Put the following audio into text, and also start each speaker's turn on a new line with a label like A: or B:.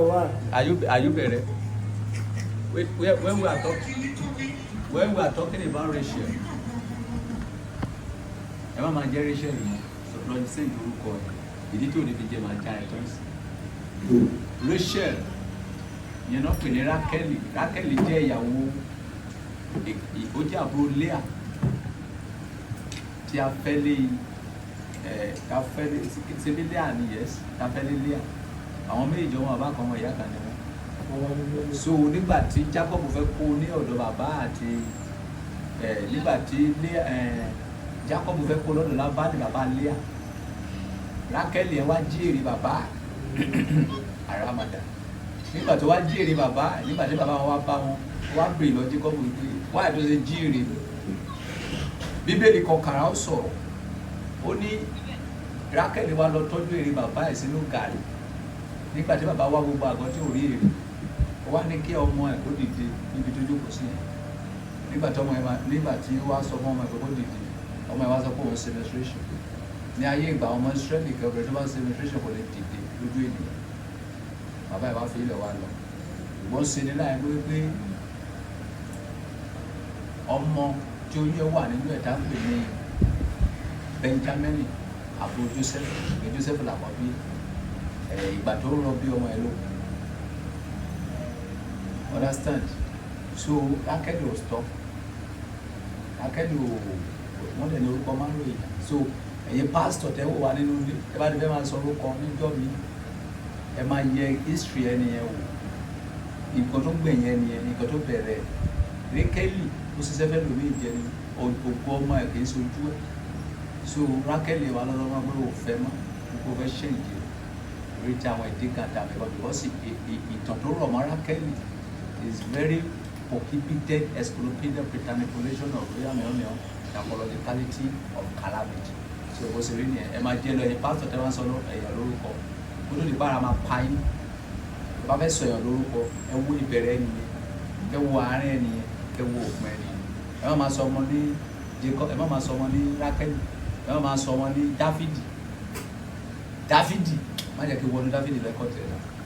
A: Are you better? When we are talking about Rachel, ẹ má máa jẹ́ Rachel yìí lọ sí ìdúrúkọ ẹ̀ ìdí tó ní fi jẹ́ máa já ẹ̀ tó ń sìn. Rachel yẹn náà pè ní Rákẹ́lì. Rákẹ́lì jẹ́ ìyàwó ó jẹ́ àbúrò Léà tí a fẹ́ lé síbi Léà ni yes ta fẹ́ lé Léà àwọn méjì wọn bàbá kan wọn ìyá kan ni wọn. So nígbà tí Jacob fẹ́ kó ní ọ̀dọ̀ bàbá àti nígbà tí Jacob fẹ́ kó lọ́dọ̀ Lábánì bàbá Léà, Rákẹ́lì ẹ̀ wá jíèrè bàbá àràmàdà. Nígbà tó wá jíèrè bàbá nígbà tí bàbá wọn wá bá wọn wá bèrè lọ Jacob pé wá ètò ṣe jíèrè. Bíbélì kan kàrà ó sọ̀rọ̀ ó ní Rákẹ́lì wá lọ tọ́jú èrè bàbá ẹ̀ sínú gàrí nígbà tí bàbá wá gbogbo àgọ́ tí ò rí èrè ó wá ní kí ọmọ ẹ̀ kó dìde níbi tó jókòó sí yẹn nígbà tí ó wá sọ fún ọmọ ẹ̀ kó dìde ọmọ ẹ̀ wá sọ pé òun ṣe menstruation ní ayé ìgbà ọmọ Ísírẹ́lì kí ọbẹ̀rẹ̀ tó bá ṣe menstruation kò lè dìde lójú ènìyàn bàbá ẹ̀ wá fi ilẹ̀ wá lọ ìgbọ́n ṣe ní láì pé ọmọ tí ó yẹ wà nínú ẹ̀dá pè ní Benjamin àbúrò Joseph làwọn bí ìgbà tó rọ bí ọmọ ẹ ló understand so Rákẹ́lì ò stop Rákẹ́lì ò wọ́n dẹ̀ ní orúkọ máa ń lò ìyá so ẹ̀yin pásítọ̀ tẹ́ wò wá nínú ilé ẹ bá ti fẹ́ máa sọ orúkọ níjọ́ mi ẹ máa yẹ history ẹni yẹn wò nǹkan tó gbẹ̀yìn ẹni yẹn nǹkan tó bẹ̀rẹ̀ Rákẹ́lì ó ṣiṣẹ́ fẹ́ lómi ìjẹni ògbó ọmọ ẹ̀ kì í sojú ẹ̀ so Rákẹ́lì wà lọ́dọ́ máa gbé òfẹ́ mọ́ gbogbo fẹ́ ṣe ìjẹ orí tí àwọn ìdí kan dàbí wọn because ìtàn tó rọ̀ mọ́ Rákẹ́lì is very prohibited exculpated preterniculation of royal male apologicality of calamity so bó ṣe rí nìyẹn ẹ máa jẹ lọ ẹ̀yin pásítọ̀ tẹ́ wọ́n sọ ẹ̀yàn lórúkọ kó tó lè bára máa pa yín bá fẹ́ sọ ẹ̀yàn lórúkọ ẹ wo ìbẹ̀rẹ̀ ẹnìyẹn ẹ wo àárín ẹnìyẹn ẹ wo òpin ẹnìyẹn ẹ má máa sọ ọmọ ní Jacob ẹ má máa sọ ọmọ ní Rákẹ́lì ẹ má máa sọ ọmọ ní Dáfídì má jẹ́ kí wọnú Dáfídì lẹ́kọ̀ọ́ tẹ̀ náà.